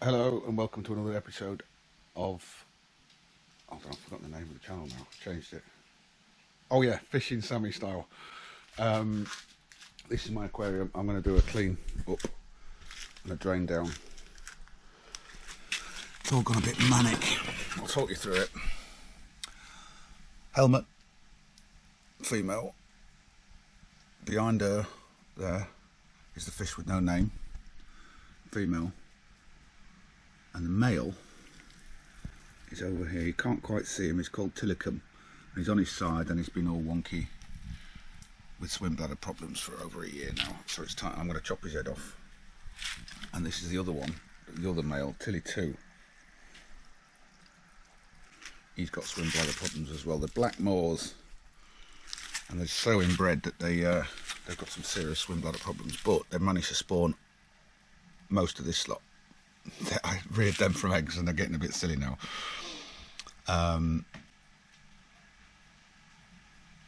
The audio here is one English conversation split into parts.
Hello and welcome to another episode of, I've forgotten the name of the channel now, changed it. Oh yeah, Fishing Sammy Style. This is my aquarium. I'm going to do a clean up and a drain down. It's all gone a bit manic. I'll talk you through it. Helmet, female. Behind her there is the fish with no name, female. And the male is over here. You can't quite see him. He's called Tillicum. And he's on his side and he's been all wonky with swim bladder problems for over a year now. So it's time. I'm going to chop his head off. And this is the other one, the other male, Tilly 2. He's got swim bladder problems as well. They're black moors, and they're so inbred that they've got some serious swim bladder problems. But they've managed to spawn most of this lot. I reared them from eggs and they're getting a bit silly now.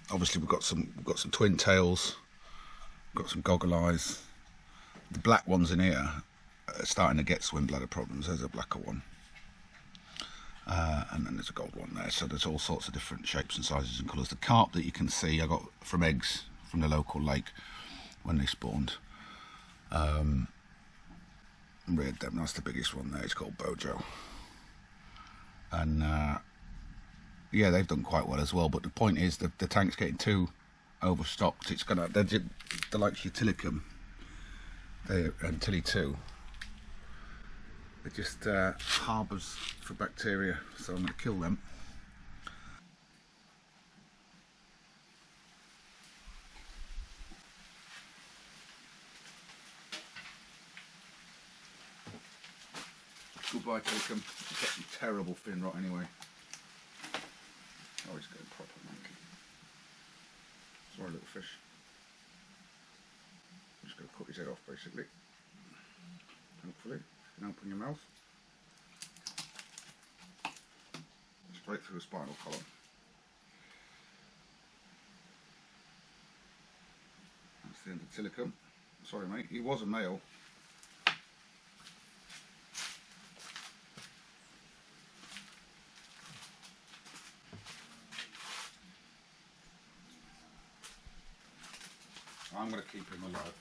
Obviously we've got some twin tails, we've got some goggle eyes. The black ones in here are starting to get swim bladder problems. There's a blacker one, and then there's a gold one there. So there's all sorts of different shapes and sizes and colours. The carp that you can see I got from eggs from the local lake when they spawned. Reared them. That's the biggest one there. It's called Bojo, and yeah, they've done quite well as well. But the point is the tank's getting too overstocked. It's gonna they're like Tillicum, and Tilly 2. They're just harbours for bacteria, so I'm going to kill them. Goodbye, Tillicum. He's got some terrible fin rot anyway. Oh, he's going proper monkey. Sorry, little fish. I'm just going to cut his head off, basically. Hopefully, you can open your mouth. Straight through the spinal column. That's the end of Tillicum. Sorry, mate. He was a male. I'm going to keep him alive.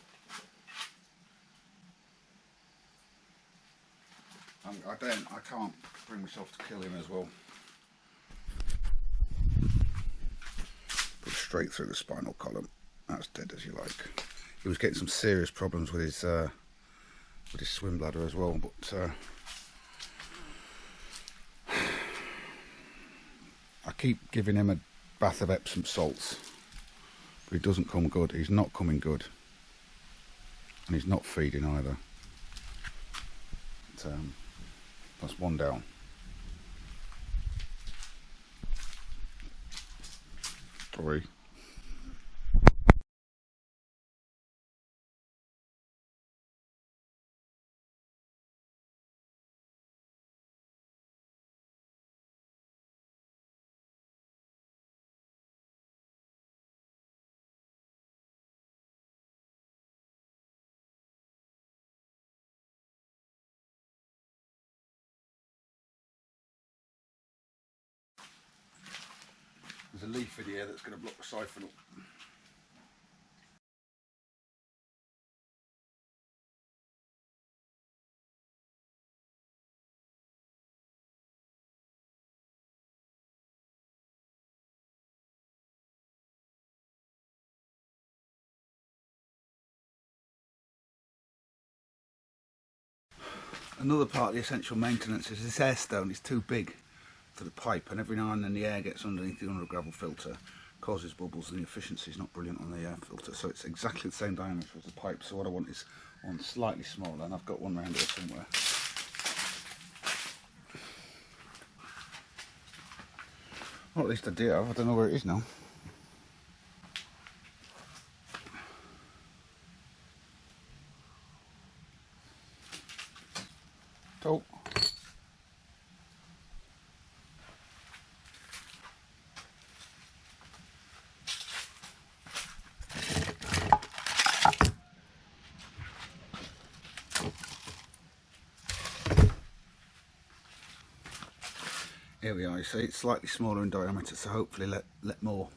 I can't bring myself to kill him as well. Put straight through the spinal column. That's dead as you like. He was getting some serious problems with his swim bladder as well, but I keep giving him a bath of Epsom salts. But he doesn't come good. He's not coming good, and he's not feeding either. But, that's one down. Three. There's a leaf in here that's going to block the siphon up. Another part of the essential maintenance is this air stone is too big for the pipe, and every now and then the air gets underneath the under gravel filter, causes bubbles, and the efficiency is not brilliant on the air filter. So it's exactly the same diameter as the pipe. So what I want is one slightly smaller, and I've got one around here somewhere. Well, at least I do. I don't know where it is now. Oh. Here we are, you see, it's slightly smaller in diameter, so hopefully let more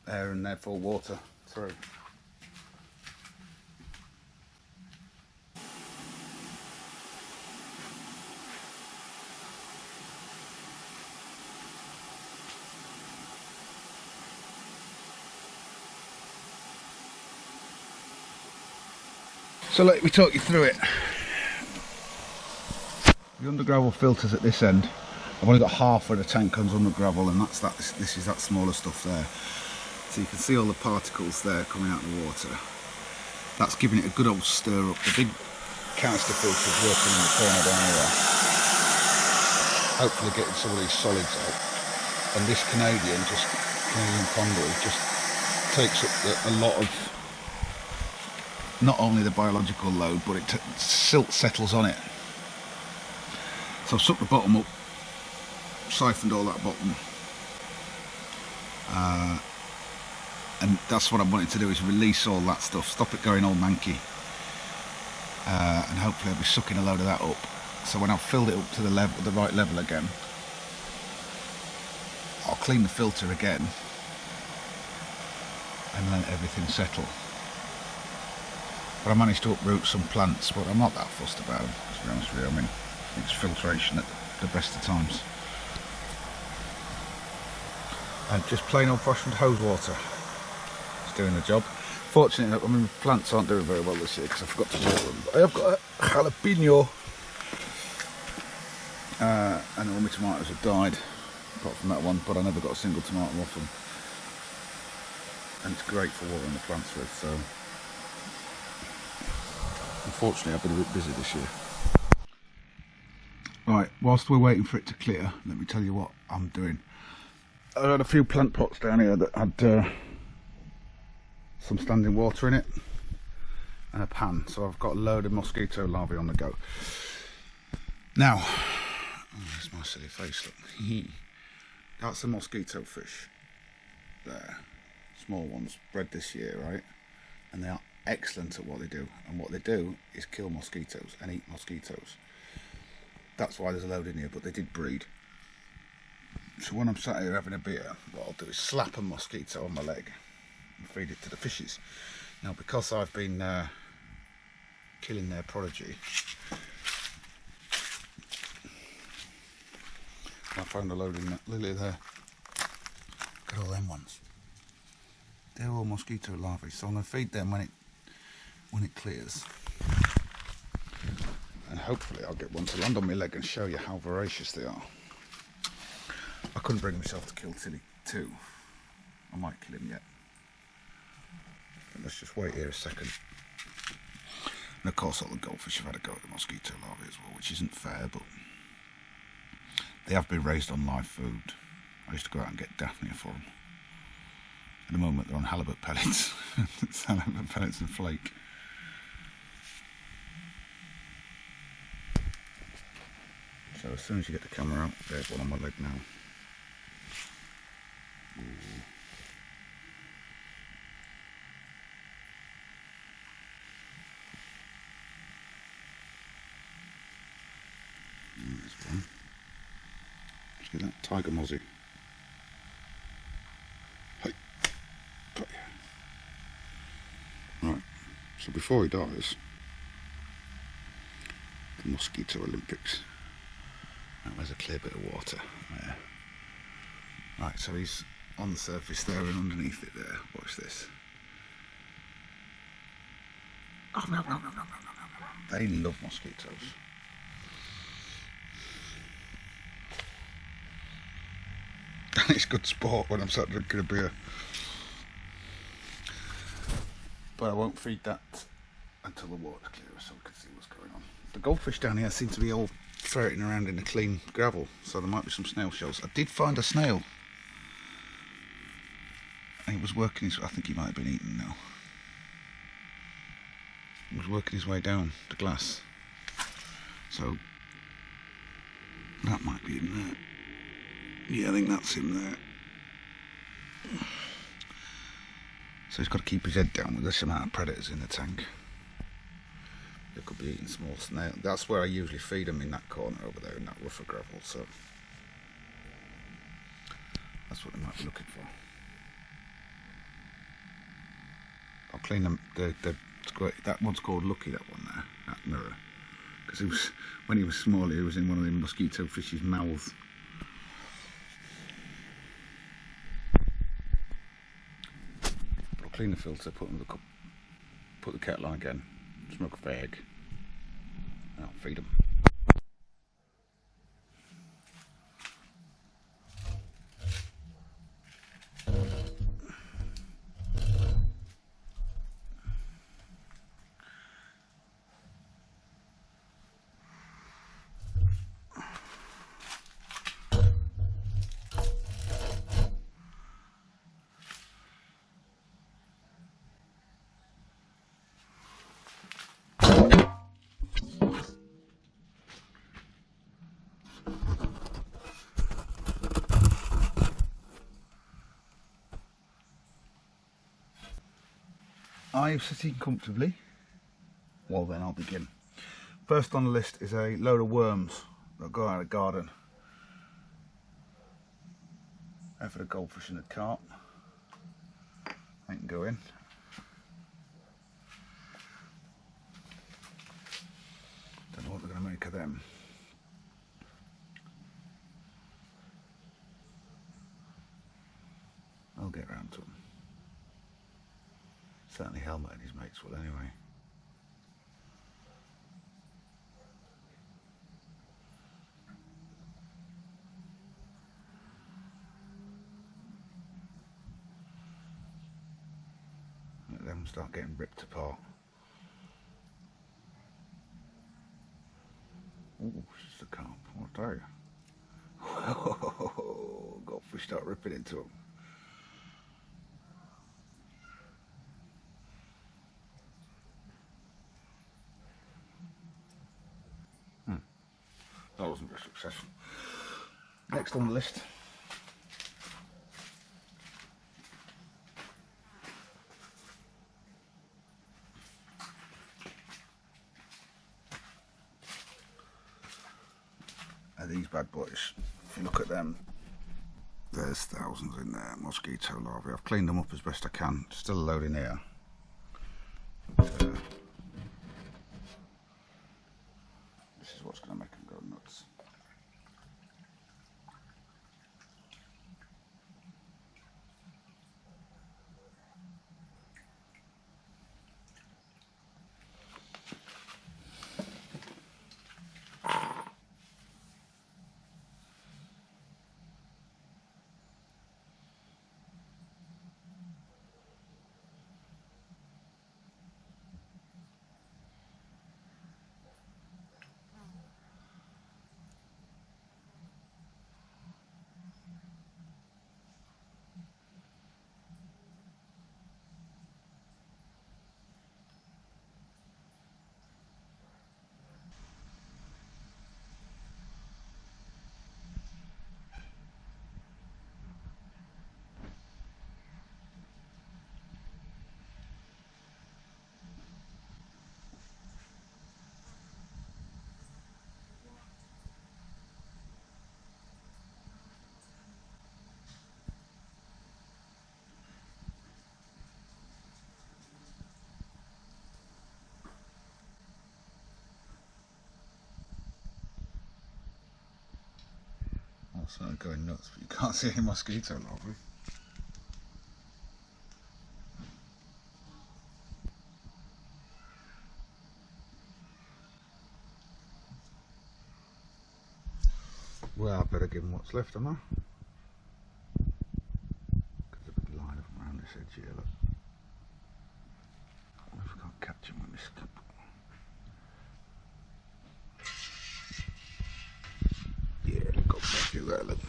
air and therefore water through. So let me talk you through it. The under gravel filters at this end, I've only got half where the tank comes under gravel, and this is that smaller stuff there. So you can see all the particles there coming out of the water. That's giving it a good old stir up. The big canister filter's working in the corner down here, hopefully getting some of these solids out. And this Canadian conduit just takes up a lot of, not only the biological load, but silt settles on it. So I've sucked the bottom up, siphoned all that bottom, and that's what I'm wanting to do, is release all that stuff, stop it going all manky, and hopefully I'll be sucking a load of that up. So when I've filled it up to the right level again, I'll clean the filter again and let everything settle. But I managed to uproot some plants, but I'm not that fussed about them, to be honest with you. I mean, it's filtration at the best of times. And just plain old fashioned hose water. It's doing the job. Fortunately, I mean, plants aren't doing very well this year because I forgot to water them. But I have got a jalapeno, and all my tomatoes have died, apart from that one, but I never got a single tomato off them. And it's great for watering the plants with, so unfortunately I've been a bit busy this year. Right, whilst we're waiting for it to clear, let me tell you what I'm doing. I had a few plant pots down here that had some standing water in it and a pan, so I've got a load of mosquito larvae on the go. Now, oh, there's my silly face, look. That's a mosquito fish there, small ones, bred this year, right? And they are excellent at what they do, and what they do is kill mosquitoes and eat mosquitoes. That's why there's a load in here, but they did breed. So when I'm sat here having a beer, what I'll do is slap a mosquito on my leg and feed it to the fishes. Now, because I've been killing their prodigy, I found a load in that lily there. Look at all them ones. They're all mosquito larvae, so I'm going to feed them when it clears. And hopefully I'll get one to land on my leg and show you how voracious they are. I couldn't bring myself to kill Tilly too. I might kill him yet. But let's just wait here a second. And of course all the goldfish have had a go at the mosquito larvae as well, which isn't fair, but they have been raised on live food. I used to go out and get Daphnia for them. At the moment they're on halibut pellets. It's halibut pellets and flake. So as soon as you get the camera out, there's one on my leg now. There's one. Let's get that tiger mozzie. Hey. Right, so before he dies, the Mosquito Olympics. Oh, there's a clear bit of water there. Right, so he's on the surface there and underneath it there. Watch this. They love mosquitoes. And it's good sport when I'm sat drinking a beer. But I won't feed that until the water's clear so we can see what's going on. The goldfish down here seem to be all ferreting around in the clean gravel, so there might be some snail shells. I did find a snail. And he was working his, I think he might have been eaten now. He was working his way down the glass. So that might be in there. Yeah, I think that's him there. So he's got to keep his head down with this amount of predators in the tank. They could be eating small snail. That's where I usually feed them, in that corner over there, in that rougher gravel. So That's what they might be looking for. I'll clean them. That one's called Lucky, that one there, that mirror. Because he was, when he was small, he was in one of the mosquito fish's mouth. I'll clean the filter, put the kettle on again, smoke a fag, and I'll feed them. I'm sitting comfortably. Well then, I'll begin. First on the list is a load of worms that go out of the garden. And for the goldfish and the carp. They can go in. Don't know what they're going to make of them. I'll get round to them. Certainly Helmet and his mates will anyway. Let them start getting ripped apart. Oh, it's just a carp, I'll tell you. Oh, goldfish start ripping into them. That wasn't very successful. Next on the list are these bad boys. If you look at them, there's thousands in there, mosquito larvae. I've cleaned them up as best I can. Still a load in here. This is what's going to make them go nuts. Also going nuts, but you can't see any mosquito larvae. Well, I better give them what's left, am I? Because there's a big line of them around this edge here, look. I wonder if I can't catch them with this cup. Yeah, got a few there, look.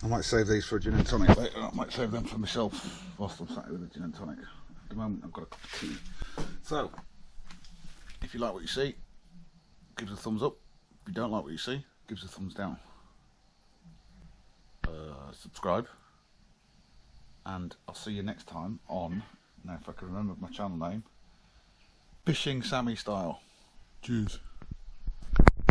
I might save these for a gin and tonic later. I might save them for myself whilst I'm sat here with a gin and tonic. At the moment I've got a cup of tea. So, if you like what you see, give us a thumbs up. If you don't like what you see, give us a thumbs down. Subscribe. And I'll see you next time on, now if I can remember my channel name, Fishing Sammy Style. Cheers.